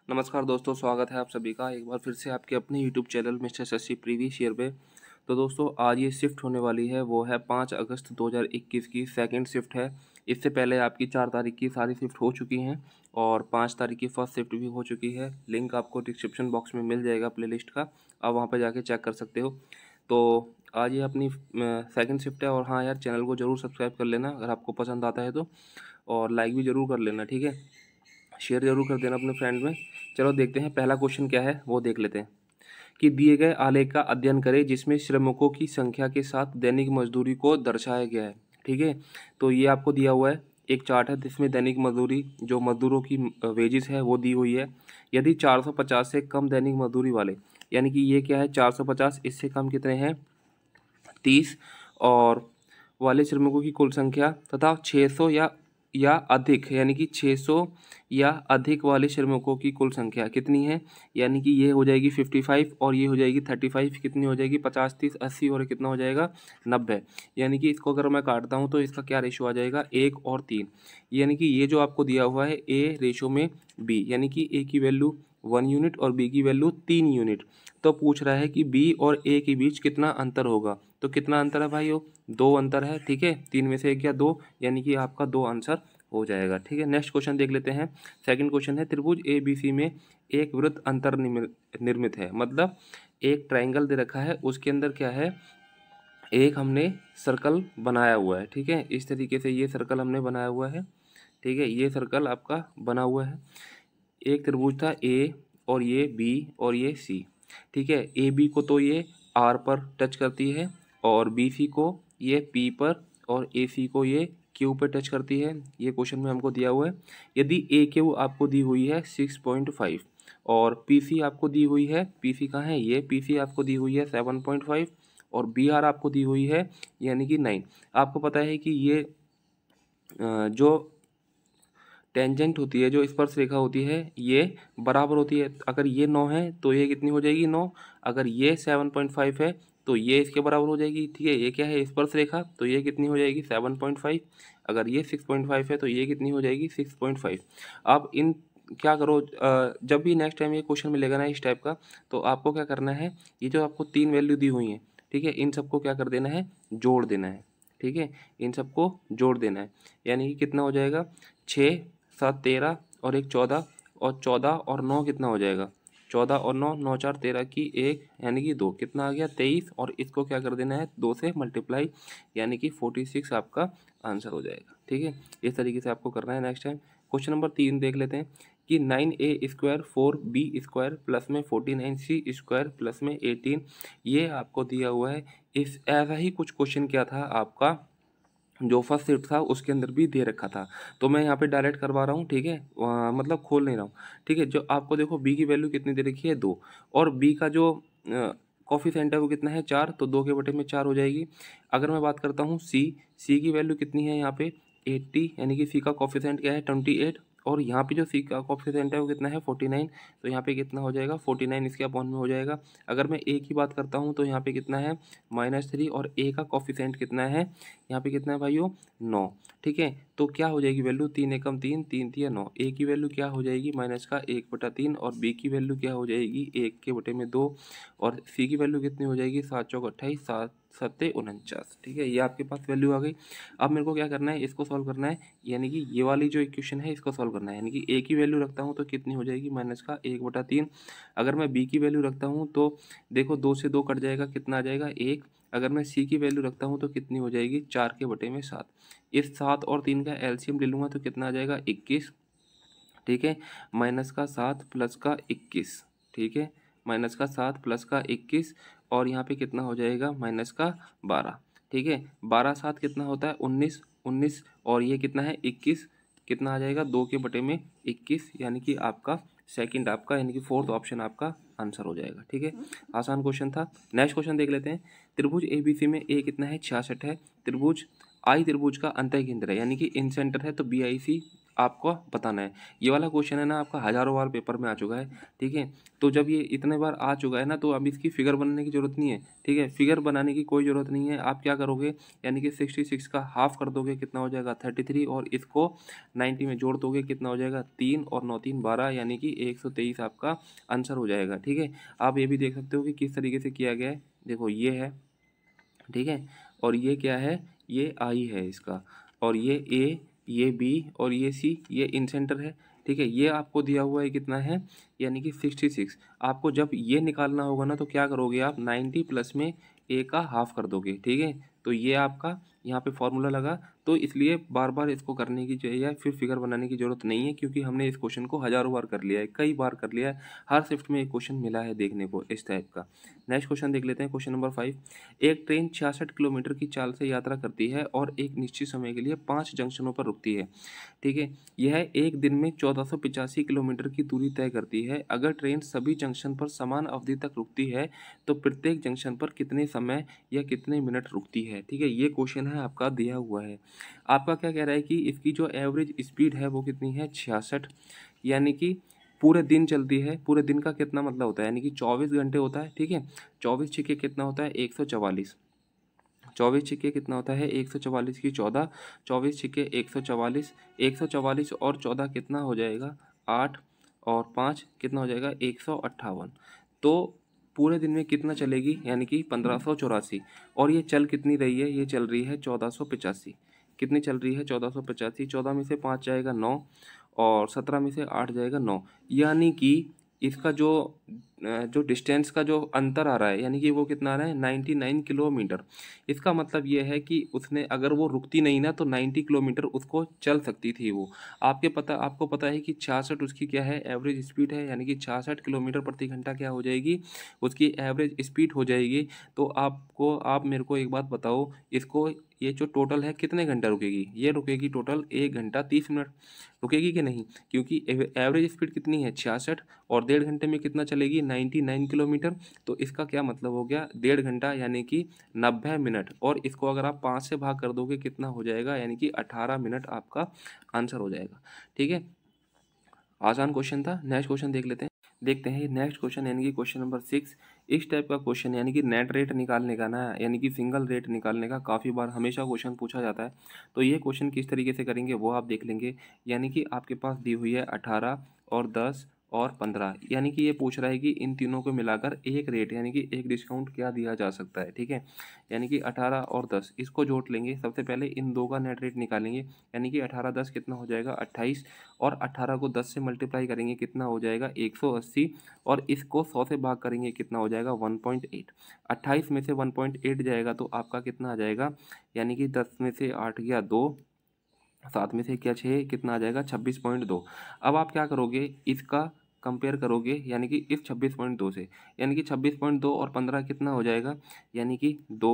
नमस्कार दोस्तों, स्वागत है आप सभी का एक बार फिर से आपके अपने YouTube channel mister Shashi previous year पे। तो दोस्तों आज ये शिफ्ट होने वाली है, वो है 5 अगस्त 2021 की सेकंड शिफ्ट है। इससे पहले आपकी 4 तारीख की सारी शिफ्ट हो चुकी हैं और 5 तारीख की फर्स्ट शिफ्ट भी हो चुकी है। लिंक आपको डिस्क्रिप्शन बॉक्स में मिल जाएगा प्लेलिस्ट का, आप वहाँ पर जाके चेक कर सकते हो। तो आज ये अपनी सेकंड शिफ्ट है। और हाँ यार, चैनल को ज़रूर सब्सक्राइब कर लेना अगर आपको पसंद आता है तो, और लाइक भी ज़रूर कर लेना, ठीक है। शेयर ज़रूर कर देना अपने फ्रेंड में। चलो देखते हैं पहला क्वेश्चन क्या है, वो देख लेते हैं। कि दिए गए आलेख का अध्ययन करें जिसमें श्रमिकों की संख्या के साथ दैनिक मजदूरी को दर्शाया गया है, ठीक है। तो ये आपको दिया हुआ है, एक चार्ट है जिसमें दैनिक मजदूरी, जो मजदूरों की वेजेस है वो दी हुई है। यदि 450 से कम दैनिक मजदूरी वाले, यानी कि ये क्या है 450, इससे कम कितने हैं 30, और वाले श्रमिकों की कुल संख्या तथा 600 या अधिक, यानी कि 600 या अधिक वाले श्रमिकों की कुल संख्या कितनी है, यानी कि ये हो जाएगी 55 और ये हो जाएगी 35, कितनी हो जाएगी 50 30 80 और कितना हो जाएगा 90। यानी कि इसको अगर मैं काटता हूँ तो इसका क्या रेशो आ जाएगा 1 और 3। यानी कि ये जो आपको दिया हुआ है ए रेशो में बी, यानी कि ए की वैल्यू 1 यूनिट और बी की वैल्यू 3 यूनिट। तो पूछ रहा है कि बी और ए के बीच कितना अंतर होगा। तो कितना अंतर है भाई, 2 अंतर है, ठीक है। 3 में से 1 या 2, यानी कि आपका 2 आंसर हो जाएगा, ठीक है। नेक्स्ट क्वेश्चन देख लेते हैं। सेकंड क्वेश्चन है, त्रिभुज ए बी सी में एक वृत्त अंतर निर्मित है। मतलब एक ट्राइंगल दे रखा है, उसके अंदर क्या है, एक हमने सर्कल बनाया हुआ है, ठीक है। इस तरीके से ये सर्कल हमने बनाया हुआ है, ठीक है। ये सर्कल आपका बना हुआ है। एक त्रिभुज था ए और ये बी और ये सी, ठीक है। ए बी को तो ये आर पर टच करती है, और बी सी को ये पी पर, और ए सी को ये क्यू पर टच करती है। ये क्वेश्चन में हमको दिया हुआ है। यदि ए क्यू आपको दी हुई है 6.5 और पी सी आपको दी हुई है, पी सी कहाँ है, ये पी सी आपको दी हुई है 7.5 और बी आर आपको दी हुई है यानी कि 9। आपको पता है कि ये जो टेंजेंट होती है, जो स्पर्श रेखा होती है, ये बराबर होती है। अगर ये 9 है तो ये कितनी हो जाएगी 9। अगर ये 7.5 है तो ये इसके बराबर हो जाएगी, ठीक है। ये क्या है स्पर्श रेखा, तो ये कितनी हो जाएगी 7.5। अगर ये 6.5 है तो ये कितनी हो जाएगी 6.5। अब इन क्या करो, जब भी नेक्स्ट टाइम ये क्वेश्चन मिलेगा ना इस टाइप का, तो आपको क्या करना है, ये जो आपको 3 वैल्यू दी हुई हैं, ठीक है, इन सबको क्या कर देना है, जोड़ देना है, ठीक है। इन सबको जोड़ देना है, यानी कि कितना हो जाएगा 6 7 13 और एक 14, और 14 और 9 कितना हो जाएगा 14 और 9 9 4 13 की 1 यानी कि 2, कितना आ गया 23, और इसको क्या कर देना है 2 से मल्टीप्लाई, यानी कि 46 आपका आंसर हो जाएगा, ठीक है। इस तरीके से आपको करना है। नेक्स्ट टाइम क्वेश्चन नंबर 3 देख लेते हैं कि 9a² 4b² प्लस में 49c² प्लस में 18, ये आपको दिया हुआ है। इस ऐसा ही कुछ क्वेश्चन क्या था आपका, जो फर्स्ट शिफ्ट था उसके अंदर भी दे रखा था। तो मैं यहाँ पे डायरेक्ट करवा रहा हूँ, ठीक है, मतलब खोल नहीं रहा हूँ, ठीक है। जो आपको देखो बी की वैल्यू कितनी दे रखी है 2, और बी का जो कॉफिशेंट है वो कितना है 4, तो 2 के बटे में 4 हो जाएगी। अगर मैं बात करता हूँ सी की वैल्यू कितनी है यहाँ पे 80, यानी कि सी का कॉफिशेंट क्या है 28, और यहाँ पे जो सी का कॉफिशेंट है वो कितना है 49, तो यहाँ पे कितना हो जाएगा 49 इसके अपॉन में हो जाएगा। अगर मैं ए की बात करता हूँ तो यहाँ पे कितना है -3, और ए का कॉफिशेंट कितना है यहाँ पे कितना है भाइयों 9, ठीक है। तो क्या हो जाएगी वैल्यू 3 एकम 3 3 3 9, ए की वैल्यू क्या हो जाएगी -1/3, और बी की वैल्यू क्या हो जाएगी 1 के बटे में 2, और सी की वैल्यू कितनी हो जाएगी 7 चौक 28 7 7 49, ठीक है। ये आपके पास वैल्यू आ गई। अब मेरे को क्या करना है, इसको सॉल्व करना है, यानी कि ये वाली जो इक्वेशन है इसको सॉल्व करना है। यानी कि ए की वैल्यू रखता हूँ तो कितनी हो जाएगी -1/3। अगर मैं बी की वैल्यू रखता हूँ तो देखो 2 से 2 कट जाएगा, कितना आ जाएगा 1। अगर मैं सी की वैल्यू रखता हूँ तो कितनी हो जाएगी 4 के बटे में 7। इस 7 और 3 का एलसीएम ले लूँगा तो कितना आ जाएगा 21, ठीक है। -7 प्लस का 21, ठीक है, -7 प्लस का 21, और यहाँ पे कितना हो जाएगा -12, ठीक है। 12 7 कितना होता है 19 19, और ये कितना है 21, कितना आ जाएगा 2 के बटे में 21, यानी कि आपका सेकंड आपका, यानी कि फोर्थ ऑप्शन आपका आंसर हो जाएगा, ठीक है। आसान क्वेश्चन था। नेक्स्ट क्वेश्चन देख लेते हैं। त्रिभुज ABC में ए कितना है 66 है। त्रिभुज त्रिभुज का अंतः केंद्र है, यानी कि इन सेंटर है तो BIC आपको बताना है। ये वाला क्वेश्चन है ना आपका हज़ारों बार पेपर में आ चुका है, ठीक है। तो जब ये इतने बार आ चुका है ना, तो अब इसकी फिगर बनाने की ज़रूरत नहीं है, ठीक है। फिगर बनाने की कोई ज़रूरत नहीं है। आप क्या करोगे, यानी कि 66 का हाफ कर दोगे, कितना हो जाएगा 33, और इसको 90 में जोड़ दोगे, कितना हो जाएगा 3 और 9 3 12, यानी कि 123 आपका आंसर हो जाएगा, ठीक है। आप ये भी देख सकते हो कि किस तरीके से किया गया है। देखो ये है, ठीक है, और ये क्या है, ये आई है इसका, और ये ए, ये बी और ये सी, ये इन सेंटर है, ठीक है। ये आपको दिया हुआ है कितना है, यानी कि 66। आपको जब ये निकालना होगा ना, तो क्या करोगे आप 90 प्लस में ए का हाफ कर दोगे, ठीक है। तो ये आपका यहाँ पे फॉर्मूला लगा, तो इसलिए बार बार इसको करने की चाहिए, फिर फिगर बनाने की ज़रूरत नहीं है, क्योंकि हमने इस क्वेश्चन को हज़ारों बार कर लिया है, कई बार कर लिया है। हर शिफ्ट में एक क्वेश्चन मिला है देखने को इस टाइप का। नेक्स्ट क्वेश्चन देख लेते हैं, क्वेश्चन नंबर 5। एक ट्रेन 66 किलोमीटर की चाल से यात्रा करती है और एक निश्चित समय के लिए 5 जंक्शनों पर रुकती है, ठीक है। यह एक दिन में 1485 किलोमीटर की दूरी तय करती है। अगर ट्रेन सभी जंक्शन पर समान अवधि तक रुकती है, तो प्रत्येक जंक्शन पर कितने समय या कितने मिनट रुकती है, ठीक है। ये क्वेश्चन है आपका दिया हुआ है। आपका क्या कह रहा है कि इसकी जो एवरेज स्पीड है वो कितनी है, 66, यानी कि पूरे दिन चलती है। पूरे दिन का कितना मतलब होता है, यानी कि 24 घंटे होता है, ठीक है। 24 छिक्के कितना होता है, 144। 24 छिक्के कितना होता है, 144 की 14, 24 छिक्के 144, 144 और 14 कितना हो जाएगा, 8, और 5 कितना हो जाएगा, 158। तो पूरे दिन में कितना चलेगी, यानी कि 1584। और ये चल कितनी रही है, ये चल रही है 1485। कितनी चल रही है, 1485। 14 में से 5 जाएगा 9, और 17 में से 8 जाएगा 9, यानी कि इसका जो डिस्टेंस का जो अंतर आ रहा है, यानी कि वो कितना आ रहा है, 99 किलोमीटर। इसका मतलब ये है कि उसने, अगर वो रुकती नहीं ना, तो 90 किलोमीटर उसको चल सकती थी वो। आपको पता है कि 66 उसकी क्या है, एवरेज स्पीड है, यानी कि 66 किलोमीटर प्रति घंटा क्या हो जाएगी, उसकी एवरेज स्पीड हो जाएगी। तो आप मेरे को एक बात बताओ, इसको ये जो टोटल है कितने घंटा रुकेगी, ये रुकेगी टोटल 1 घंटा 30 मिनट, रुकेगी कि नहीं, क्योंकि एवरेज स्पीड कितनी है 66, और 1.5 घंटे में कितना चलेगी, 99 किलोमीटर। तो इसका क्या मतलब हो गया, 1.5 घंटा यानी कि 90 मिनट, और इसको अगर आप 5 से भाग कर दोगे कितना हो जाएगा, यानी कि 18 मिनट आपका आंसर हो जाएगा, ठीक है। आसान क्वेश्चन था। नेक्स्ट क्वेश्चन देखते हैं नेक्स्ट क्वेश्चन, यानी कि क्वेश्चन नंबर 6। इस टाइप का क्वेश्चन, यानी कि नेट रेट निकालने का ना, यानी कि सिंगल रेट निकालने का काफ़ी बार हमेशा क्वेश्चन पूछा जाता है। तो ये क्वेश्चन किस तरीके से करेंगे वो आप देख लेंगे। यानी कि आपके पास दी हुई है 18 और 10 और 15, यानी कि ये पूछ रहा है कि इन तीनों को मिलाकर एक रेट, यानी कि एक डिस्काउंट क्या दिया जा सकता है, ठीक है। यानी कि 18 और 10 इसको जोड़ लेंगे, सबसे पहले इन दो का नेट रेट निकालेंगे, यानी कि 18 10 कितना हो जाएगा 28, और 18 को 10 से मल्टीप्लाई करेंगे कितना हो जाएगा 180, और इसको 100 से भाग करेंगे कितना हो जाएगा 1.8। 28 में से 1.8 जाएगा तो आपका कितना आ जाएगा, यानी कि 10 में से 8 गया 2, 7 में से क्या 6, कितना आ जाएगा 26.2। अब आप क्या करोगे, इसका कंपेयर करोगे, यानी कि इस 26.2 से, यानी कि 26.2 और 15 कितना हो जाएगा, यानी कि 2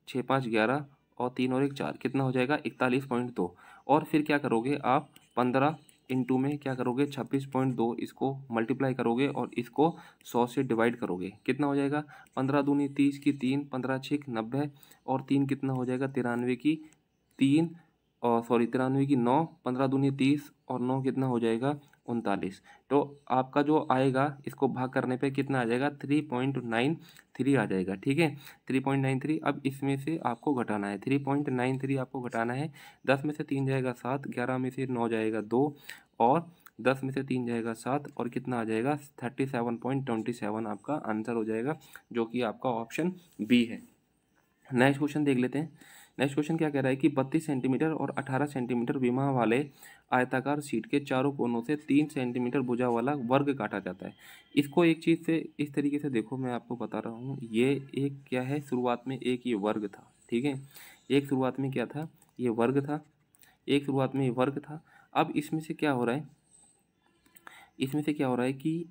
6 5 11 और 3 और 1 4, कितना हो जाएगा 41.2। और फिर क्या करोगे आप, 15 इंटू में क्या करोगे 26.2, इसको मल्टीप्लाई करोगे और इसको 100 से डिवाइड करोगे, कितना हो जाएगा 15 दूनी 30 की 3, 15 6 90, और 3 कितना हो जाएगा 93 की 3, और सॉरी 93 की 9, 15 दूनी 30 और 9 कितना हो जाएगा 39। तो आपका जो आएगा इसको भाग करने पे कितना आ जाएगा 3.93 आ जाएगा, ठीक है 3.93। अब इसमें से आपको घटाना है, 3.93 आपको घटाना है। 10 में से 3 जाएगा 7, 11 में से 9 जाएगा 2, और 10 में से 3 जाएगा 7, और कितना आ जाएगा 37.27 आपका आंसर हो जाएगा, जो कि आपका ऑप्शन बी है। नेक्स्ट क्वेश्चन देख लेते हैं। नेक्स्ट क्वेश्चन क्या कह रहा है कि 32 सेंटीमीटर और 18 सेंटीमीटर विमा वाले आयताकार शीट के चारों कोनों से 3 सेंटीमीटर भुजा वाला वर्ग काटा जाता है। इसको एक चीज़ से इस तरीके से देखो, मैं आपको बता रहा हूँ, ये एक क्या है, शुरुआत में एक ये वर्ग था, ठीक है। एक शुरुआत में क्या था, ये वर्ग था, एक शुरुआत में ये वर्ग था। अब इसमें से क्या हो रहा है, इसमें से क्या हो रहा है कि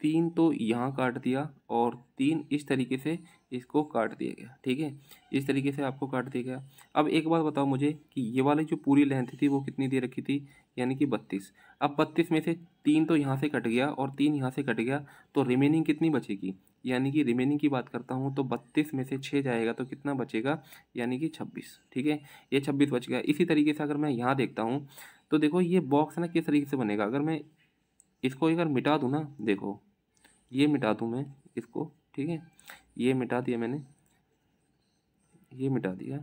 3 तो यहाँ काट दिया, और 3 इस तरीके से इसको काट दिया गया, ठीक है। इस तरीके से आपको काट दिया गया। अब एक बात बताओ मुझे कि ये वाली जो पूरी लेंथ थी वो कितनी दे रखी थी, यानी कि 32। अब 32 में से 3 तो यहाँ से कट गया और 3 यहाँ से कट गया, तो रिमेनिंग कितनी बचेगी, यानी कि रिमेनिंग की बात करता हूँ तो 32 में से 6 जाएगा तो कितना बचेगा, यानी कि 26, ठीक है। ये 26 बच गया। इसी तरीके से अगर मैं यहाँ देखता हूँ तो देखो ये बॉक्स ना किस तरीके से बनेगा, अगर मैं इसको एक बार मिटा दूँ ना, देखो ये मिटा दूँ मैं इसको, ठीक है, ये मिटा दिया मैंने, ये मिटा दिया,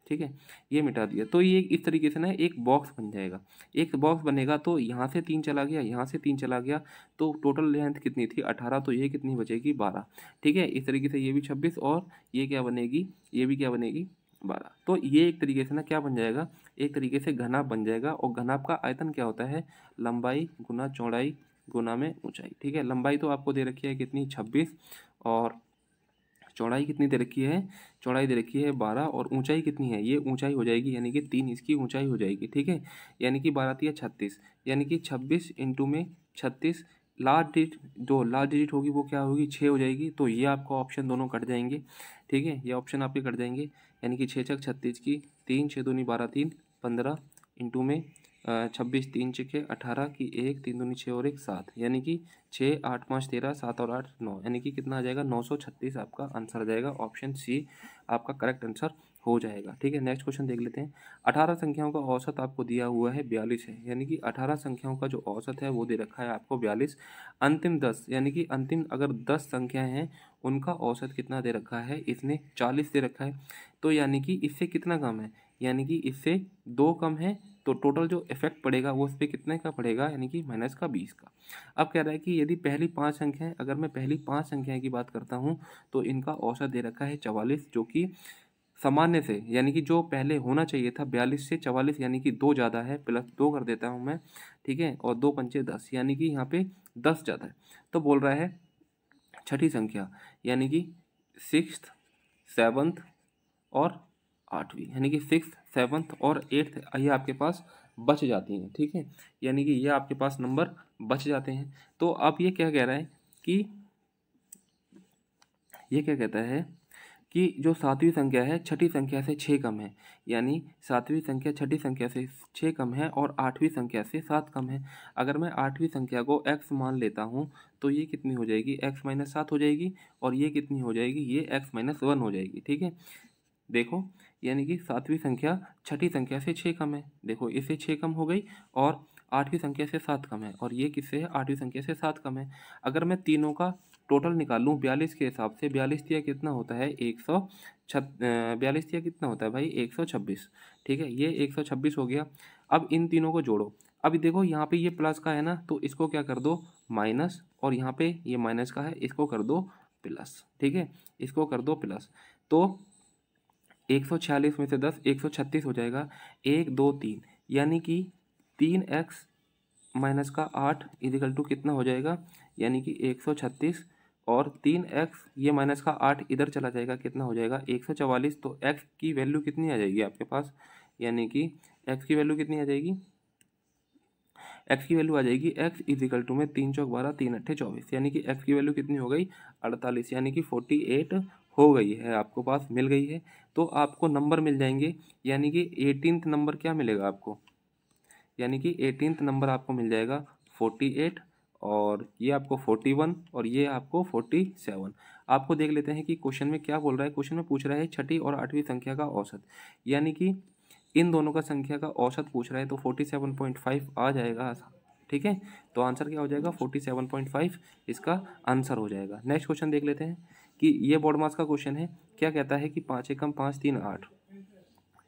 ठीक है, ये मिटा दिया, तो ये इस तरीके से ना एक बॉक्स बन जाएगा। एक बॉक्स बनेगा तो यहाँ से 3 चला गया, यहाँ से 3 चला गया, तो टोटल लेंथ कितनी थी 18, तो ये कितनी बचेगी 12, ठीक है। इस तरीके से ये भी 26 और ये क्या बनेगी, ये भी क्या बनेगी 12। तो ये एक तरीके से ना क्या बन जाएगा, एक तरीके से घनाभ बन जाएगा। और घनाभ का आयतन क्या होता है, लंबाई गुना चौड़ाई गुना में ऊंचाई, ठीक है। लंबाई तो आपको दे रखी है कितनी 26, और चौड़ाई कितनी दे रखी है, चौड़ाई दे रखी है 12, और ऊंचाई कितनी है, ये ऊंचाई हो जाएगी यानी कि 3 इसकी ऊंचाई हो जाएगी, ठीक है। यानी कि 12 या 36, यानी कि 26 इंटू में 36, लास्ट डिजिट जो लास्ट डिजिट होगी वो क्या होगी 6 हो जाएगी। तो ये आपका ऑप्शन दोनों कट जाएंगे, ठीक है, ये ऑप्शन आपके कट जाएंगे। यानी कि 6 छक 36 की 3, 6 दूनी 12, 3 15 इंटू में 26, 3 छके 18 की 1, 3 दूनी 6 और 1 7, यानी कि 6, 8, 5, 13, 7 और 8 9, यानी कि कितना आ जाएगा 936 आपका आंसर आ जाएगा। ऑप्शन सी आपका करेक्ट आंसर हो जाएगा, ठीक है। नेक्स्ट क्वेश्चन देख लेते हैं। 18 संख्याओं का औसत आपको दिया हुआ है 42 है, यानी कि 18 संख्याओं का जो औसत है वो दे रखा है आपको 42। अंतिम 10 यानी कि अंतिम अगर 10 संख्याएं हैं उनका औसत कितना दे रखा है, इसने 40 दे रखा है। तो यानी कि इससे कितना कम है, यानी कि इससे 2 कम है, तो टोटल जो इफेक्ट पड़ेगा वो उस पर कितने का पड़ेगा, यानी कि माइनस का 20 का। अब कह रहा है कि यदि पहली 5 संख्याएं, अगर मैं पहली 5 संख्याएं की बात करता हूं तो इनका औसत दे रखा है 44, जो कि सामान्य से, यानी कि जो पहले होना चाहिए था 42 से 44, यानी कि 2 ज़्यादा है, प्लस 2 कर देता हूँ मैं, ठीक है, और 2 पंचे 10, यानी कि यहाँ पे 10 ज़्यादा है। तो बोल रहा है छठी संख्या, यानी कि 6th 7th और 8वीं, यानी कि 6th 7th और 8th ये आपके पास बच जाती हैं, ठीक है, यानी कि ये आपके पास नंबर बच जाते हैं। तो अब ये क्या कह रहा है कि ये क्या कहता है कि जो 7वीं संख्या है छठी संख्या से 6 कम है, यानी 7वीं संख्या छठी संख्या से 6 कम है और 8वीं संख्या से 7 कम है। अगर मैं 8वीं संख्या को x मान लेता हूँ तो ये कितनी हो जाएगी, x माइनस 7 हो जाएगी, और ये कितनी हो जाएगी, ये x माइनस 1 हो जाएगी, ठीक है। देखो यानी कि 7वीं संख्या छठी संख्या से 6 कम है, देखो इससे 6 कम हो गई, और 8वीं संख्या से 7 कम है, और ये किससे है 8वीं संख्या से 7 कम है। अगर मैं तीनों का टोटल निकाल लूँ 42 के हिसाब से, 42 तिया कितना होता है 42 तिया कितना होता है भाई 126, ठीक है, ये 126 हो गया। अब इन तीनों को जोड़ो, अभी देखो यहाँ पे ये प्लस का है ना, तो इसको क्या कर दो माइनस, और यहाँ पे ये माइनस का है, इसको कर दो प्लस, ठीक है, इसको कर दो प्लस। तो 146 में से 10 136 हो जाएगा, 1 2 3, यानी कि 3x माइनस का 8 इजिकल टू कितना हो जाएगा, यानी कि 136, और 3x ये माइनस का 8 इधर चला जाएगा, कितना हो जाएगा 144। तो x की वैल्यू कितनी आ जाएगी आपके पास, यानी कि x की वैल्यू कितनी आ जाएगी, x की वैल्यू आ जाएगी x इजिकल टू में 3 चौक 12 3 अट्ठे 24, यानी कि x की वैल्यू कितनी हो गई 48, यानी कि 48 हो गई है, आपको पास मिल गई है। तो आपको नंबर मिल जाएंगे, यानी कि 18th नंबर क्या मिलेगा आपको, यानी कि 18th नंबर आपको मिल जाएगा 48, और ये आपको 41, और ये आपको 47। आपको देख लेते हैं कि क्वेश्चन में क्या बोल रहा है। क्वेश्चन में पूछ रहा है छठी और 8वीं संख्या का औसत, यानी कि इन दोनों का संख्या का औसत पूछ रहा है, तो 47.5 आ जाएगा, ठीक है। तो आंसर क्या हो जाएगा 47.5 इसका आंसर हो जाएगा। नेक्स्ट क्वेश्चन देख लेते हैं कि ये बोर्ड मास का क्वेश्चन है, क्या कहता है कि 5 एकम 5 3 8,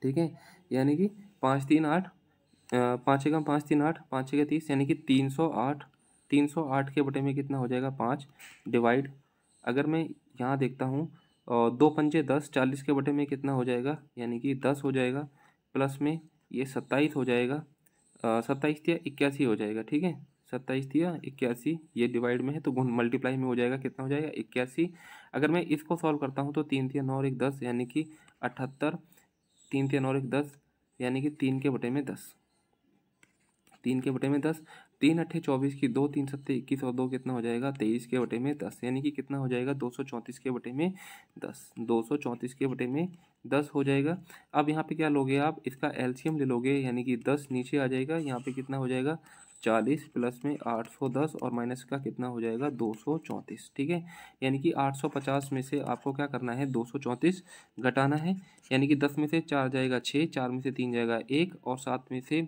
ठीक है, यानी कि 5 3 8, 5 एकम 5 3 8, 5 छः 30, यानी कि 308, 308 के बटे में कितना हो जाएगा 5 डिवाइड। अगर मैं यहाँ देखता हूँ 2 पंजे 10, 40 के बटे में कितना हो जाएगा, यानी कि 10 हो जाएगा, प्लस में ये 27 हो जाएगा, 27 या 81 हो जाएगा, ठीक है, 27 या 81, ये डिवाइड में है तो गुण मल्टीप्लाई में हो जाएगा, कितना हो जाएगा 81। अगर मैं इसको सॉल्व करता हूँ तो 3 3 9 और 1 10, यानी कि 78, 3 3 और 1 10, यानी कि 3 के बटे में 10, 3 के बटे में 10, 3 अट्ठे 24 की 2, 3 सत्ते 21 और 2 कितना हो जाएगा 23 के बटे में 10, यानी कि कितना हो जाएगा 234 के बटे में 10, 234 के बटे में 10 हो जाएगा। अब यहाँ पे क्या लोगे आप, इसका एलसीएम ले लोगे, यानी कि 10 नीचे आ जाएगा, यहाँ पे कितना हो जाएगा 40, प्लस में 810, और माइनस का कितना हो जाएगा 234, ठीक है, यानी कि 850 में से आपको क्या करना है 234 घटाना है, यानी कि 10 में से 4 जाएगा 6, 4 में से 3 जाएगा 1, और 7 में से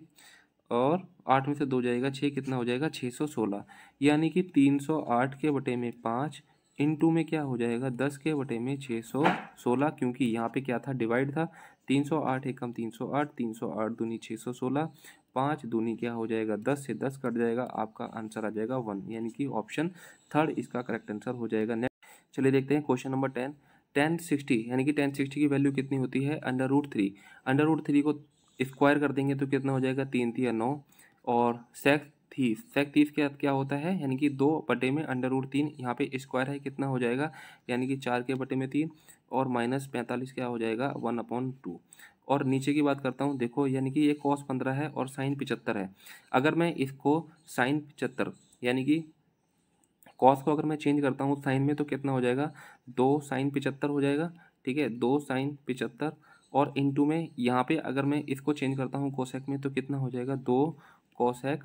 और 8 में से 2 जाएगा 6, कितना हो जाएगा 616। यानी कि 308 के बटे में 5 इंटू में क्या हो जाएगा 10 के बटे में 616, क्योंकि यहाँ पे क्या था डिवाइड था। 308 एकम 308, 308 दूनी 616, 5 दूनी क्या हो जाएगा 10 से 10 कट जाएगा, आपका आंसर आ जाएगा 1, यानी कि ऑप्शन थर्ड इसका करेक्ट आंसर हो जाएगा। नेक्स्ट चलिए देखते हैं क्वेश्चन नंबर 10। 1060 यानी कि 1060 की वैल्यू कितनी होती है √3। √3 को स्क्वायर कर देंगे तो कितना हो जाएगा 3 3 9। और सेक 30 क्या क्या होता है, यानी कि 2 बटे में √3, यहाँ पे स्क्वायर है कितना हो जाएगा, यानी कि 4 के बटे में 3 और -45 क्या हो जाएगा 1/2। और नीचे की बात करता हूँ, देखो यानी कि ये cos 15 है और sin 75 है। अगर मैं इसको sin 75 यानी कि कॉस को अगर मैं चेंज करता हूँ साइन में तो कितना हो जाएगा 2 sin 75 हो जाएगा। ठीक है, 2 sin 75 और इंटू में यहाँ पे अगर मैं इसको चेंज करता हूँ कोसेक में तो कितना हो जाएगा 2 कोसेक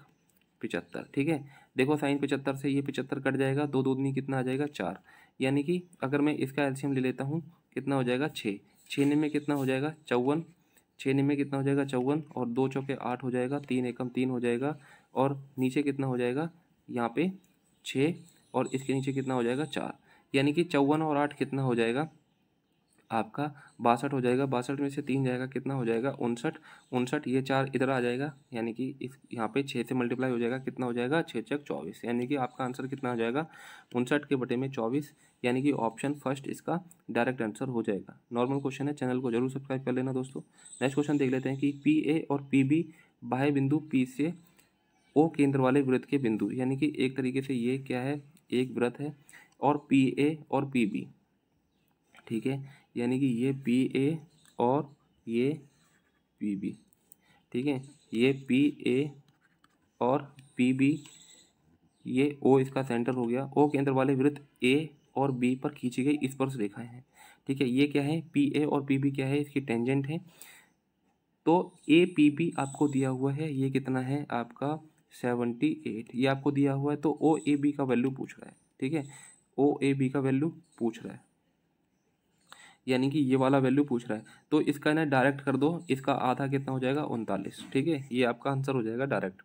75। ठीक है, देखो साइन 75 से ये 75 कट जाएगा, 2 दूनी कितना आ जाएगा 4। यानी कि अगर मैं इसका एलसीएम ले लेता हूँ कितना हो जाएगा 6, 6 में कितना हो जाएगा 54, 6 में कितना हो जाएगा 54 और 2 चौके 8 हो जाएगा, 3 एकम 3 हो जाएगा और नीचे कितना हो जाएगा यहाँ पे 6 और इसके नीचे कितना हो जाएगा 4। यानी कि 54 और 8 कितना हो जाएगा आपका 62 हो जाएगा। 62 में से 3 जाएगा कितना हो जाएगा 59, 59 ये 4 इधर आ जाएगा, यानी कि इस यहाँ पे 6 से मल्टीप्लाई हो जाएगा, कितना हो जाएगा 6 6 24, यानी कि आपका आंसर कितना हो जाएगा 59 के बटे में 24, यानी कि ऑप्शन फर्स्ट इसका डायरेक्ट आंसर हो जाएगा। नॉर्मल क्वेश्चन है, चैनल को जरूर सब्सक्राइब कर लेना दोस्तों। नेक्स्ट क्वेश्चन देख लेते हैं कि PA और PB बाह्य बिंदु P से ओ केंद्र वाले वृत्त के बिंदु, यानी कि एक तरीके से ये क्या है एक वृत्त है और PA और PB। ठीक है, यानी कि ये PA और ये PB। ठीक है, ये PA और PB, ये O इसका सेंटर हो गया। O केंद्र वाले वृत्त A और B पर खींची गई स्पर्श रेखाएं हैं। ठीक है, ये क्या है PA और PB क्या है इसकी टेंजेंट है। तो APB आपको दिया हुआ है, ये कितना है आपका 78, ये आपको दिया हुआ है। तो OAB का वैल्यू पूछ रहा है। ठीक है, OAB का वैल्यू पूछ रहा है, यानी कि ये वाला वैल्यू पूछ रहा है। तो इसका ना डायरेक्ट कर दो, इसका आधा कितना हो जाएगा 39। ठीक है, ये आपका आंसर हो जाएगा डायरेक्ट।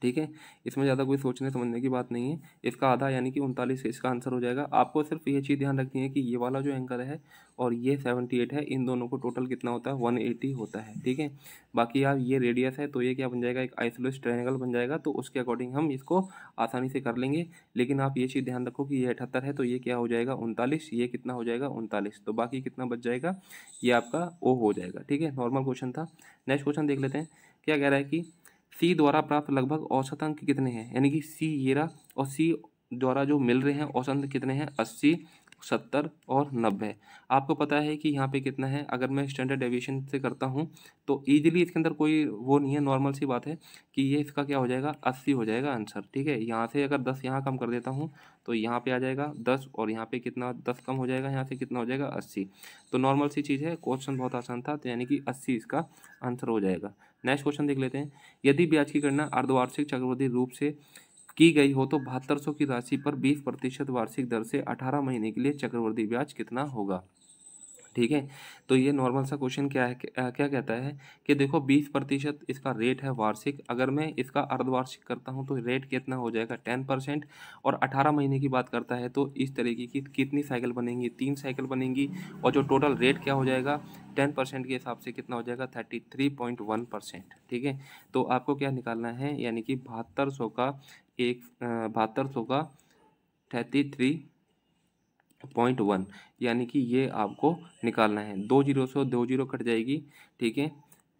ठीक है, इसमें ज़्यादा कोई सोचने समझने की बात नहीं है। इसका आधा यानी कि 39 इसका आंसर हो जाएगा। आपको सिर्फ ये चीज़ ध्यान रखनी है कि ये वाला जो एंगल है और ये 78 है, इन दोनों को टोटल कितना होता है 180 होता है। ठीक है, बाकी यार ये रेडियस है तो ये क्या बन जाएगा एक आइसोसेलेस ट्रायंगल बन जाएगा, तो उसके अकॉर्डिंग हम इसको आसानी से कर लेंगे। लेकिन आप ये चीज़ ध्यान रखो कि ये 78 है तो ये क्या हो जाएगा 39, ये कितना हो जाएगा 39, तो बाकी कितना बच जाएगा ये आपका ओ हो जाएगा। ठीक है, नॉर्मल क्वेश्चन था। नेक्स्ट क्वेश्चन देख लेते हैं, क्या कह रहा है कि सी द्वारा प्राप्त लगभग औसत अंक कितने हैं, यानी कि सी ये रहा और सी द्वारा जो मिल रहे हैं औसत अंक कितने हैं 80, 70 और 90। आपको पता है कि यहाँ पे कितना है, अगर मैं स्टैंडर्ड डेविएशन से करता हूँ तो ईजिली इसके अंदर कोई वो नहीं है, नॉर्मल सी बात है कि ये इसका क्या हो जाएगा 80 हो जाएगा आंसर। ठीक है, यहाँ से अगर 10 यहाँ कम कर देता हूँ तो यहाँ पे आ जाएगा 10 और यहाँ पे कितना 10 कम हो जाएगा, यहाँ से कितना हो जाएगा 80। तो नॉर्मल सी चीज़ है, क्वेश्चन बहुत आसान था, तो यानी कि 80 इसका आंसर हो जाएगा। नेक्स्ट क्वेश्चन देख लेते हैं, यदि ब्याज की गणना अर्धवार्षिक चक्रवृद्धि रूप से की गई हो तो 7200 की राशि पर 20% वार्षिक दर से 18 महीने के लिए चक्रवृद्धि ब्याज कितना होगा। ठीक है, तो ये नॉर्मल सा क्वेश्चन क्या है क्या कहता है कि देखो 20% इसका रेट है वार्षिक, अगर मैं इसका अर्धवार्षिक करता हूँ तो रेट कितना हो जाएगा 10%, और 18 महीने की बात करता है तो इस तरीके की कितनी साइकिल बनेंगी 3 साइकिल बनेंगी, और जो टोटल रेट क्या हो जाएगा 10% के हिसाब से कितना हो जाएगा 33.1%। ठीक है, तो आपको क्या निकालना है, यानी कि 7200 का 33.1, यानी कि ये आपको निकालना है। 2 जीरो से 2 जीरो कट जाएगी। ठीक है,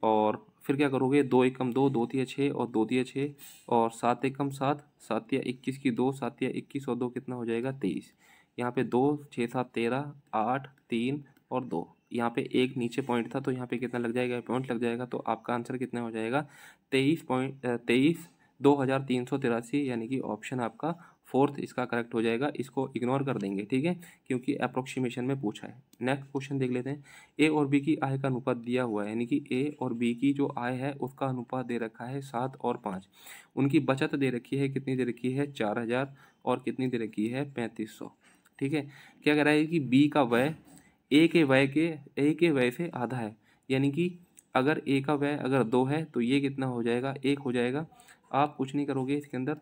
और फिर क्या करोगे 2 एकम 2, 2 तिया 6 और 2 तिया 6 और 7 एकम 7, 7 तिया 21 की 2, 7 तिया 21 और 2 कितना हो जाएगा 23। यहाँ पे 2 6 7 13 8 3 और 2, यहाँ पे एक नीचे पॉइंट था तो यहाँ पे कितना लग जाएगा पॉइंट लग जाएगा, तो आपका आंसर कितना हो जाएगा 23.23 यानी कि ऑप्शन आपका फोर्थ इसका करेक्ट हो जाएगा। इसको इग्नोर कर देंगे। ठीक है, क्योंकि अप्रोक्सीमेशन में पूछा है। नेक्स्ट क्वेश्चन देख लेते हैं, ए और बी की आय का अनुपात दिया हुआ है, यानी कि ए और बी की जो आय है उसका अनुपात दे रखा है 7 और 5। उनकी बचत दे रखी है, कितनी दे रखी है 4000 और कितनी दे रखी है 3500। ठीक है, क्या कह रहा है कि बी का व्यय ए के व्यय से आधा है, यानी कि अगर ए का व्यय अगर 2 है तो ये कितना हो जाएगा, 1 हो जाएगा। आप कुछ नहीं करोगे इसके अंदर,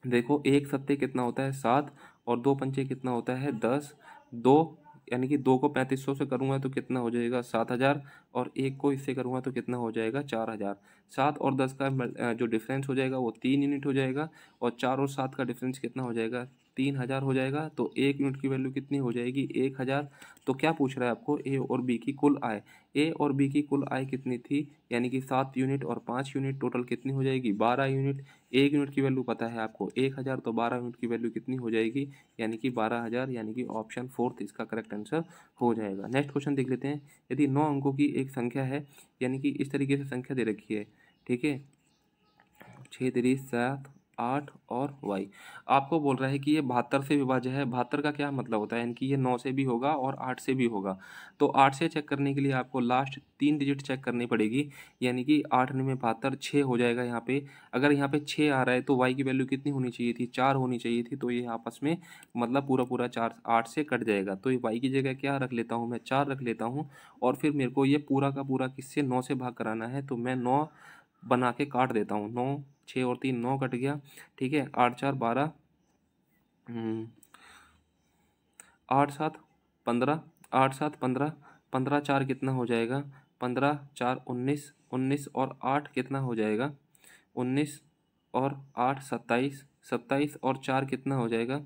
देखो 1 सत्ते कितना होता है 7 और 2 पंचे कितना होता है 10, 2 यानी कि 2 को 3500 से करूँगा तो कितना हो जाएगा 7000 और 1 को इससे करूँगा तो कितना हो जाएगा 4000। 7 और 10 का जो डिफरेंस हो जाएगा वो 3 यूनिट हो जाएगा और 4 और 7 का डिफरेंस कितना हो जाएगा 3000 हो जाएगा। तो 1 यूनिट की वैल्यू कितनी हो जाएगी 1000। तो क्या पूछ रहा है आपको, ए और बी की कुल आय। ए और बी की कुल आय कितनी थी, यानी कि 7 यूनिट और 5 यूनिट, टोटल कितनी हो जाएगी 12 यूनिट। 1 यूनिट की वैल्यू पता है आपको 1000, तो 12 यूनिट की वैल्यू कितनी हो जाएगी, यानी कि 12000, यानी कि ऑप्शन 4 इसका करेक्ट आंसर हो जाएगा। नेक्स्ट क्वेश्चन देख लेते हैं। यदि 9 अंकों की एक संख्या है, यानी कि इस तरीके से संख्या दे रखी है, ठीक है, 6 3 7 8 और y। आपको बोल रहा है कि ये 72 से विभाज्य है। 72 का क्या मतलब होता है, यानी कि ये 9 से भी होगा और 8 से भी होगा। तो 8 से चेक करने के लिए आपको लास्ट 3 डिजिट चेक करनी पड़ेगी, यानी कि 8 में 72 6 हो जाएगा यहाँ पे। अगर यहाँ पे 6 आ रहा है तो y की वैल्यू कितनी होनी चाहिए थी, 4 होनी चाहिए थी। तो ये आपस में मतलब पूरा पूरा 4 8 से कट जाएगा। तो ये y की जगह क्या रख लेता हूँ मैं, 4 रख लेता हूँ। और फिर मेरे को ये पूरा का पूरा किससे 9 से भाग कराना है, तो मैं 9 बना के काट देता हूँ। 9 6 और 3 9 कट गया, ठीक है। 8 4 12, 8 7 15, 8 7 15, 15 4 कितना हो जाएगा 15 4 19, 19 और 8 कितना हो जाएगा 19 और 8 27, 27 और 4 कितना हो जाएगा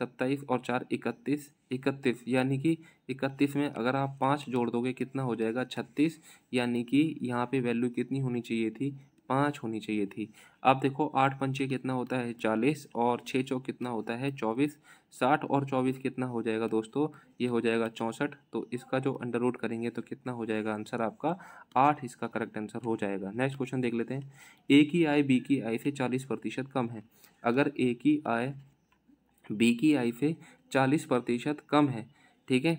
27 और 4 31, 31 यानी कि 31 में अगर आप 5 जोड़ दोगे कितना हो जाएगा 36, यानी कि यहाँ पे वैल्यू कितनी होनी चाहिए थी 5 होनी चाहिए थी। अब देखो 8 पंचे कितना होता है 40 और 6 चौक कितना होता है 24, 60 और 24 कितना हो जाएगा दोस्तों, ये हो जाएगा 64। तो इसका जो अंडर रूट करेंगे तो कितना हो जाएगा आंसर आपका 8, इसका करेक्ट आंसर हो जाएगा। नेक्स्ट क्वेश्चन देख लेते हैं। ए की आय बी की आय से 40% कम है। अगर ए की आय बी की आय से 40% कम है, ठीक है,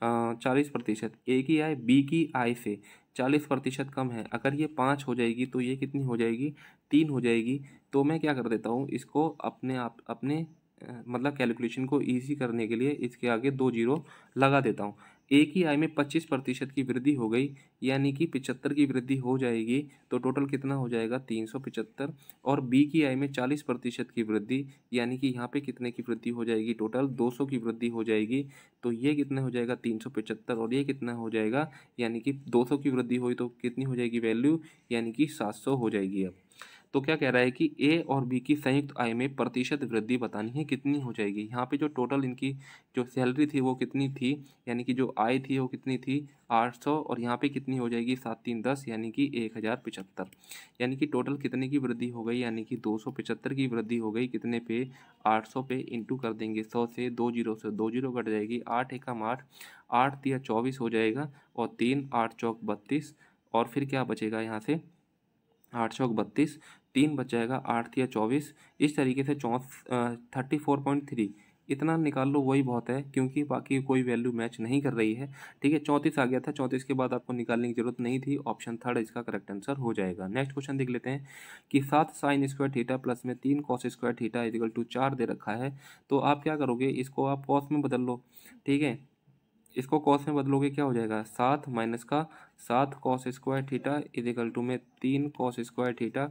40%, ए की आय बी की आय से 40% कम है। अगर ये 5 हो जाएगी तो ये कितनी हो जाएगी 3 हो जाएगी। तो मैं क्या कर देता हूँ, इसको अपने मतलब कैलकुलेशन को ईजी करने के लिए इसके आगे 2 जीरो लगा देता हूँ। ए की आय में 25% की वृद्धि हो गई, यानी कि 75 की वृद्धि हो जाएगी। तो टोटल कितना हो जाएगा 375। और बी की आय में 40% की वृद्धि, यानी कि यहाँ पे कितने की वृद्धि हो जाएगी टोटल 200 की वृद्धि हो जाएगी। तो ये कितना हो जाएगा 375 और ये कितना हो जाएगा, यानी कि 200 की वृद्धि हुई तो कितनी हो जाएगी वैल्यू, यानी कि 700 हो जाएगी। अब तो क्या कह रहा है कि ए और बी की संयुक्त आय में प्रतिशत वृद्धि बतानी है, कितनी हो जाएगी। यहाँ पे जो टोटल इनकी जो सैलरी थी वो कितनी थी, यानी कि जो आय थी वो कितनी थी 800 और यहाँ पे कितनी हो जाएगी 7 3 10, यानी कि 1075। यानी कि टोटल कितने की वृद्धि हो गई, यानी कि 275 की वृद्धि हो गई। कितने पे 800 पे इंटू कर देंगे 100 से, 2 जीरो से 2 जीरो कट जाएगी, 8 एकम 8, 8 तिया 24 हो जाएगा और 3 8 चौक 32 और फिर क्या बचेगा यहाँ से 8 चौक 32, 3 बच जाएगा 8 तिया 24। इस तरीके से 34.3 इतना निकाल लो वही बहुत है, क्योंकि बाकी कोई वैल्यू मैच नहीं कर रही है, ठीक है। 34 आ गया था, 34 के बाद आपको निकालने की जरूरत नहीं थी। ऑप्शन 3 इसका करेक्ट आंसर हो जाएगा। नेक्स्ट क्वेश्चन देख लेते हैं कि 7 साइन स्क्वायर थीटा प्लस में 3 cos square theta equal to 4 दे रखा है। तो आप क्या करोगे, इसको आप कॉस में बदल लो, ठीक है। इसको कॉस में बदलोगे क्या हो जाएगा 7 माइनस का 7 cos square theta equal to में 3 कॉस स्क्वायर थीटा,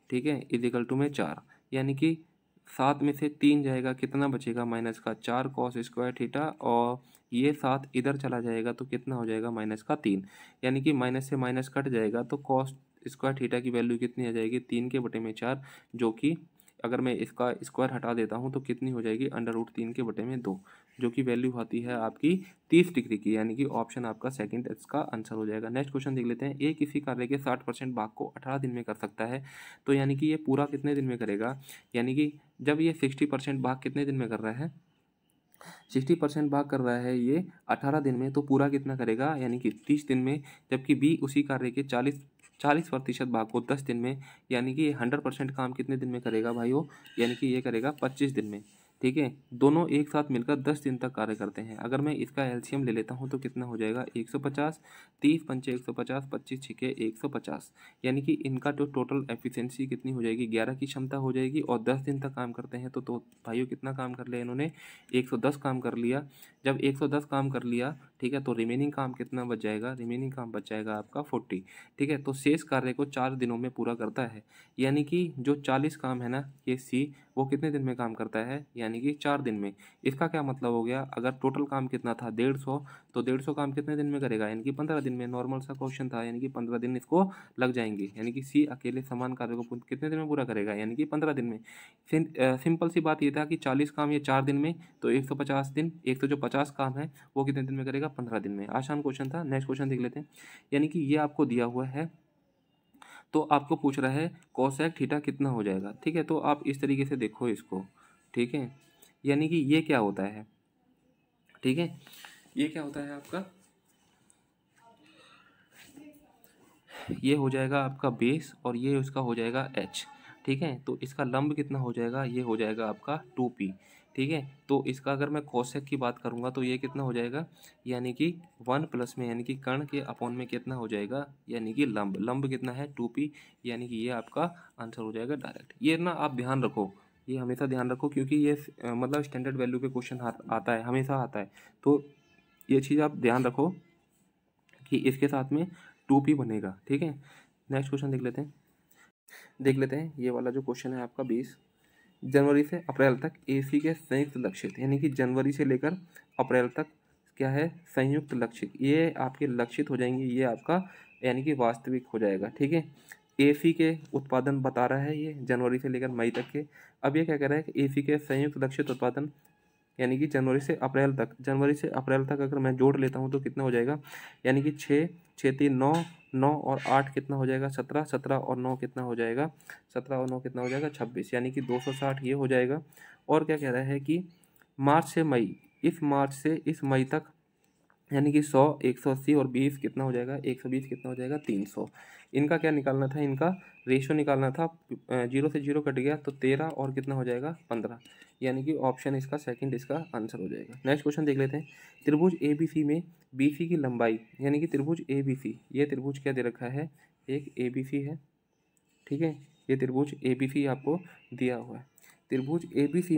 ठीक है, इक्वल टू में 4। यानी कि 7 में से 3 जाएगा, कितना बचेगा माइनस का 4 कॉस स्क्वायर थीटा और ये 7 इधर चला जाएगा तो कितना हो जाएगा माइनस का 3। यानी कि माइनस से माइनस कट जाएगा तो कॉस स्क्वायर थीटा की वैल्यू कितनी आ जाएगी 3 के बटे में 4, जो कि अगर मैं इसका स्क्वायर हटा देता हूँ तो कितनी हो जाएगी अंडर रूट 3 के बटे में 2, जो कि वैल्यू आती है आपकी 30 डिग्री की। यानी कि ऑप्शन आपका सेकंड इसका आंसर हो जाएगा। नेक्स्ट क्वेश्चन देख लेते हैं। ए किसी कार्य के 60% भाग को 18 दिन में कर सकता है। तो यानी कि ये पूरा कितने दिन में करेगा, यानी कि जब ये 60% भाग कितने दिन में कर रहा है 60% भाग कर रहा है ये 18 दिन में, तो पूरा कितना करेगा, यानी कि 30 दिन में। जबकि बी उसी कार्य के 40% भाग को 10 दिन में, यानी कि 100% काम कितने दिन में करेगा भाइयों, यानी कि ये करेगा 25 दिन में। ठीक है, दोनों एक साथ मिलकर 10 दिन तक कार्य करते हैं। अगर मैं इसका एलसीएम ले लेता हूँ तो कितना हो जाएगा 150, 30 पंचे 150, 25 छिके 150, यानी कि इनका जो टोटल एफिशिएंसी कितनी हो जाएगी 11 की क्षमता हो जाएगी। और 10 दिन तक काम करते हैं तो भाइयों कितना काम कर लिया इन्होंने 110 काम कर लिया। जब 110 काम कर लिया, ठीक है, तो रिमेनिंग काम कितना बच जाएगा, रिमेनिंग काम बच जाएगा आपका 40। ठीक है, तो शेष कार्य को 4 दिनों में पूरा करता है, यानी कि जो 40 काम है ना ये सी, वो कितने दिन में काम करता है, यानी कि 4 दिन में। इसका क्या मतलब हो गया, अगर टोटल काम कितना था 150, तो 150 काम कितने दिन में करेगा, यानी कि 15 दिन में। नॉर्मल सा क्वेश्चन था, यानी कि 15 दिन इसको लग जाएंगे, यानी कि सी अकेले समान कार्य को कितने दिन में पूरा करेगा, यानी कि 15 दिन में। सिंपल सी बात ये था कि 40 काम ये 4 दिन में, तो 150 दिन, एक तो जो 50 काम है वो कितने दिन में करेगा, 15 दिन में। आसान क्वेश्चन था। नेक्स्ट क्वेश्चन देख लेते हैं। यानी कि ये आपको दिया हुआ है, तो आपको पूछ रहा है कोसेक थीटा कितना हो जाएगा। ठीक है, तो आप इस तरीके से देखो इसको। ठीक है, यानी कि ये क्या होता है, ठीक है, ये क्या होता है आपका, ये हो जाएगा आपका बेस और ये उसका हो जाएगा एच। ठीक है, तो इसका लंब कितना हो जाएगा, ये हो जाएगा आपका 2p। ठीक है, तो इसका अगर मैं कोसेक की बात करूंगा तो ये कितना हो जाएगा, यानी कि 1 प्लस में, यानी कि कर्ण के अपॉन में कितना हो जाएगा, यानी कि लंब, लंब कितना है 2p, यानी कि ये आपका आंसर हो जाएगा डायरेक्ट। ये ना आप ध्यान रखो, ये हमेशा ध्यान रखो, क्योंकि ये मतलब स्टैंडर्ड वैल्यू पे क्वेश्चन आता है, हमेशा आता है। तो ये चीज़ आप ध्यान रखो कि इसके साथ में 2p बनेगा। ठीक है, नेक्स्ट क्वेश्चन देख लेते हैं ये वाला जो क्वेश्चन है आपका 20, जनवरी से अप्रैल तक एसी के संयुक्त लक्षित, यानी कि जनवरी से लेकर अप्रैल तक क्या है, संयुक्त लक्षित, ये आपके लक्षित हो जाएंगे, ये आपका यानी कि वास्तविक हो जाएगा। ठीक है, एसी के उत्पादन बता रहा है ये जनवरी से लेकर मई तक के। अब ये क्या कह रहा है कि एसी के संयुक्त लक्षित उत्पादन, यानी कि जनवरी से अप्रैल तक, जनवरी से अप्रैल तक अगर मैं जोड़ लेता हूँ तो कितना हो जाएगा, यानी कि 6, 6 3 9, 9 और 8 कितना हो जाएगा 17, 17 और 9 कितना हो जाएगा, 17 और 9 कितना हो जाएगा 26, यानी कि 260 ये हो जाएगा। और क्या कह रहा है कि मार्च से मई, इस मार्च से इस मई तक, यानी कि 100, 180 और 20 कितना हो जाएगा, 120 कितना हो जाएगा 300। इनका क्या निकालना था, इनका रेशो निकालना था। 0 से 0 कट गया तो 13 और कितना हो जाएगा 15, यानी कि ऑप्शन इसका सेकंड इसका आंसर हो जाएगा। नेक्स्ट क्वेश्चन देख लेते हैं। त्रिभुज ABC में BC की लंबाई, यानी कि त्रिभुज ABC, ये त्रिभुज क्या दे रखा है, एक ABC है। ठीक है, ये त्रिभुज ABC आपको दिया हुआ है। त्रिभुज ABC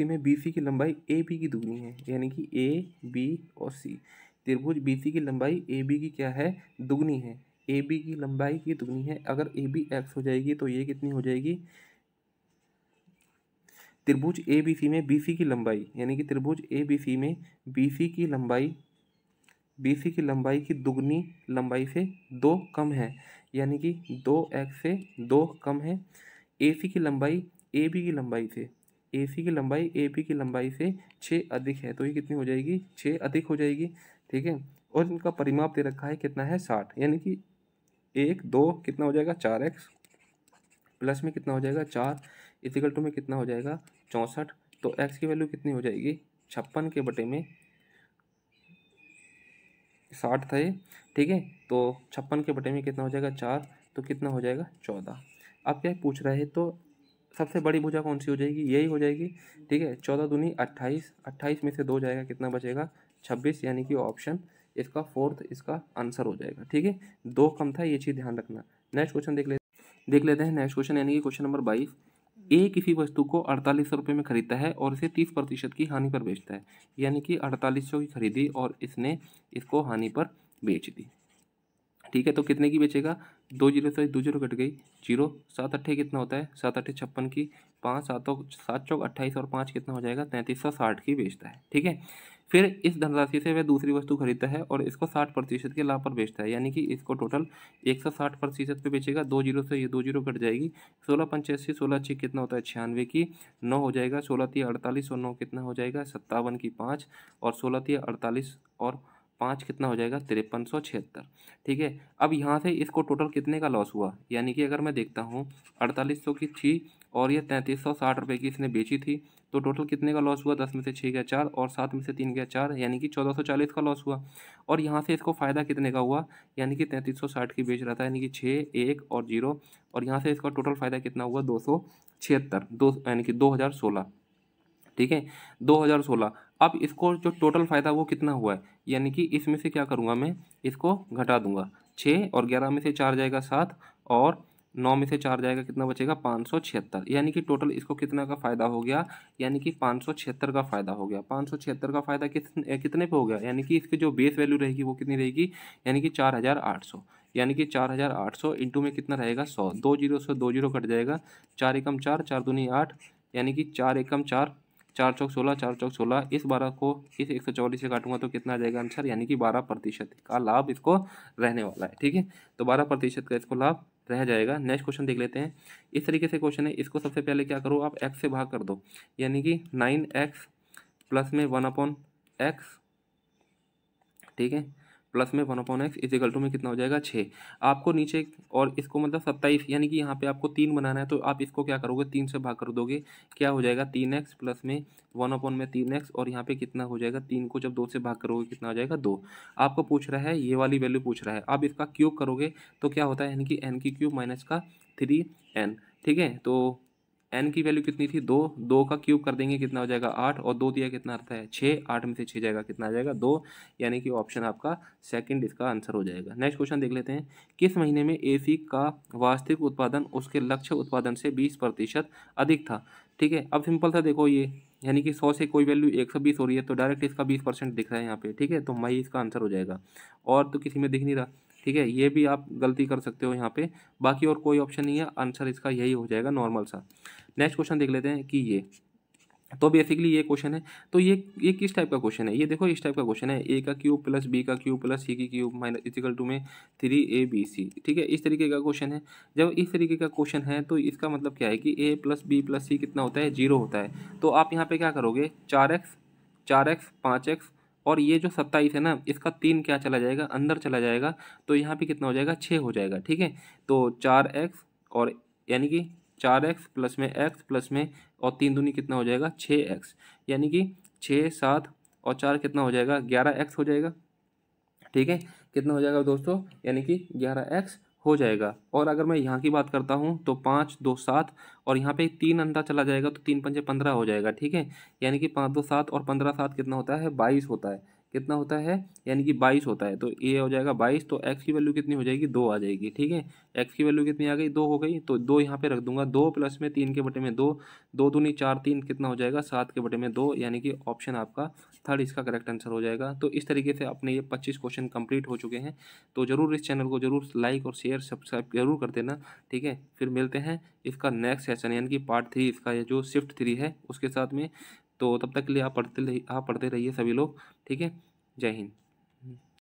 में BC की लंबाई AB की दुगनी है, यानी कि A, B और C। त्रिभुज BC की लंबाई AB की क्या है, दुगनी है। AB की लंबाई की दुगनी है, अगर AB x हो जाएगी तो ये कितनी हो जाएगी, त्रिभुज ABC में BC की लंबाई, यानी कि त्रिभुज ABC में BC की लंबाई की दुगनी लंबाई से 2 कम है, यानी कि 2x से 2 कम है। AC की लंबाई AB की लंबाई से, AC की लंबाई AB की लंबाई से 6 अधिक है, तो ये कितनी हो जाएगी, 6 अधिक हो जाएगी। ठीक है, और इनका परिमाप दे रखा है कितना है 60, यानी कि 1 2 कितना हो जाएगा 4x, प्लस में कितना हो जाएगा 4, इक्वल टू में कितना हो जाएगा 64। तो x की वैल्यू कितनी हो जाएगी, 56 के बटे में 60 था ये। ठीक है, तो 56 के बटे में कितना हो जाएगा 4, तो कितना हो जाएगा 14। अब क्या पूछ रहा है, तो सबसे बड़ी भुजा कौन सी हो जाएगी, यही हो जाएगी। ठीक है, 14 दूनी 28, 28 में से 2 जाएगा, कितना बचेगा 26, यानी कि ऑप्शन इसका फोर्थ इसका आंसर हो जाएगा। ठीक है, 2 कम था, ये चीज़ ध्यान रखना। नेक्स्ट क्वेश्चन देख लेते हैं। नेक्स्ट क्वेश्चन यानी कि क्वेश्चन नंबर 22। ए किसी वस्तु को 4800 रुपये में खरीदता है और इसे 30% की हानि पर बेचता है, यानी कि 4800 की खरीदी और इसने इसको हानि पर बेच दी। ठीक है, तो कितने की बेचेगा, 2 जीरो से 2 जीरो कट गई, 0, 7 अट्ठे कितना होता है, 7 अट्ठे 56 की, 5 7 चौक 28 और 5 कितना हो जाएगा 3360 की बेचता है। ठीक है, फिर इस धनराशि से वह दूसरी वस्तु खरीदता है और इसको 60% के लाभ पर बेचता है, यानी कि इसको टोटल 160% पे बेचेगा। 2 जीरो से ये 2 जीरो कट जाएगी, 16 85, 16 6 कितना होता है 96 की, 9 हो जाएगा, 16 3 48 और 9 कितना हो जाएगा 57 की 5, और 16 3 48 और 5 कितना हो जाएगा 5376। ठीक है, अब यहाँ से इसको टोटल कितने का लॉस हुआ, यानी कि अगर मैं देखता हूँ 4800 की थी और ये 3360 रुपये की इसने बेची थी। तो टोटल कितने का लॉस हुआ, 10 में से 6 गया 4 और 7 में से 3 गया 4, यानी कि 1440 का लॉस हुआ। और यहाँ से इसको फ़ायदा कितने का हुआ, यानी कि 3360 की बेच रहा था, यानी कि 6 1 और 0, और यहाँ से इसका टोटल फ़ायदा कितना हुआ, 276 यानी कि 2016। ठीक है, 2016। अब इसको जो टोटल फ़ायदा वो कितना हुआ है, यानी कि इसमें से क्या करूँगा मैं, इसको घटा दूंगा। 6 और 11 में से 4 जाएगा 7 और 9 में से 4 जाएगा, कितना बचेगा, 576, यानी कि टोटल इसको कितना का फ़ायदा हो गया, यानी कि 576 का फ़ायदा हो गया। 576 का फ़ायदा कितने पे हो गया, यानी कि इसकी जो बेस वैल्यू रहेगी वो कितनी रहेगी, यानी कि 4800, यानी कि 4800 इंटू में कितना रहेगा, 100, 2 जीरो से 2 जीरो कट जाएगा, 4 एकम 4, 4 दूनी 8, यानी कि 4 एकम 4, 4 चौक 16, 4 चौक 16, इस 12 को इस 144 से काटूंगा तो कितना आ जाएगा आंसर, यानी कि 12% का लाभ इसको रहने वाला है। ठीक है, तो 12% का इसको लाभ रह जाएगा। नेक्स्ट क्वेश्चन देख लेते हैं। इस तरीके से क्वेश्चन है, इसको सबसे पहले क्या करो आप, x से भाग कर दो, यानी कि 9x प्लस में 1/x, ठीक है, प्लस में 1/x इजिकल टू में कितना हो जाएगा 6। आपको नीचे और इसको मतलब 27, यानी कि यहाँ पे आपको 3 बनाना है, तो आप इसको क्या करोगे, 3 से भाग कर दोगे, क्या हो जाएगा 3x प्लस में 1/3x, और यहाँ पे कितना हो जाएगा, 3 को जब 2 से भाग करोगे कितना हो जाएगा 2। आपको पूछ रहा है, ये वाली वैल्यू पूछ रहा है। अब इसका क्यूब करोगे तो क्या होता है, यानी कि n की क्यूब माइनस का 3n। ठीक है, तो n की वैल्यू कितनी थी, 2, 2 का क्यूब कर देंगे कितना हो जाएगा 8, और 2 दिया कितना आता है 6, 8 में से 6 जाएगा कितना आ जाएगा 2, यानी कि ऑप्शन आपका सेकंड इसका आंसर हो जाएगा। नेक्स्ट क्वेश्चन देख लेते हैं। किस महीने में एसी का वास्तविक उत्पादन उसके लक्ष्य उत्पादन से 20% अधिक था। ठीक है, अब सिंपल था, देखो ये, यानी कि 100 से कोई वैल्यू 120 हो रही है तो डायरेक्ट इसका 20% दिख रहा है यहाँ पे। ठीक है, तो मई इसका आंसर हो जाएगा, और तो किसी में दिख नहीं रहा। ठीक है, ये भी आप गलती कर सकते हो यहाँ पे, बाकी और कोई ऑप्शन नहीं है, आंसर इसका यही हो जाएगा नॉर्मल सा। नेक्स्ट क्वेश्चन देख लेते हैं कि ये, तो बेसिकली ये क्वेश्चन है, तो ये किस टाइप का क्वेश्चन है, ये देखो इस टाइप का क्वेश्चन है, ए का क्यूब प्लस बी का क्यूब प्लस सी की क्यूब माइनस इक्वल टू में 3abc। ठीक है, इस तरीके का क्वेश्चन है। जब इस तरीके का क्वेश्चन है तो इसका मतलब क्या है कि a प्लस बी प्लस सी कितना होता है, 0 होता है। तो आप यहाँ पे क्या करोगे, 4x 5x, और ये जो 27 है ना, इसका 3 क्या चला जाएगा, अंदर चला जाएगा, तो यहाँ पे कितना हो जाएगा, 6 हो जाएगा। ठीक है, तो 4x, और यानी कि 4x प्लस में x प्लस में, और 3 दूनी कितना हो जाएगा 6x, यानी कि 6 7 और 4 कितना हो जाएगा 11x हो जाएगा। ठीक है, कितना हो जाएगा दोस्तों, यानी कि 11x हो जाएगा। और अगर मैं यहाँ की बात करता हूँ तो 5 2 7, और यहाँ पे 3 अंदर चला जाएगा तो 3 पंजे 15 हो जाएगा। ठीक है, यानी कि 5 2 7 और 15 7 कितना होता है, 22 होता है। कितना होता है, यानी कि 22 होता है। तो ये हो जाएगा 22, तो x की वैल्यू कितनी हो जाएगी, 2 आ जाएगी। ठीक है, x की वैल्यू कितनी आ गई, 2 हो गई, तो 2 यहाँ पे रख दूंगा, 2 प्लस में 3 के बटे में 2, 2 दूनी 4, 3 कितना हो जाएगा 7 के बटे में 2, यानी कि ऑप्शन आपका थर्ड इसका करेक्ट आंसर हो जाएगा। तो इस तरीके से अपने ये 25 क्वेश्चन कंप्लीट हो चुके हैं। तो ज़रूर इस चैनल को ज़रूर लाइक और शेयर सब्सक्राइब जरूर कर देना। ठीक है, फिर मिलते हैं इसका नेक्स्ट सेशन, यानी कि पार्ट 3 इसका, ये जो शिफ्ट 3 है उसके साथ में। तो तब तक के लिए आप पढ़ते रहिए सभी लोग। ठीक है, जय हिंद।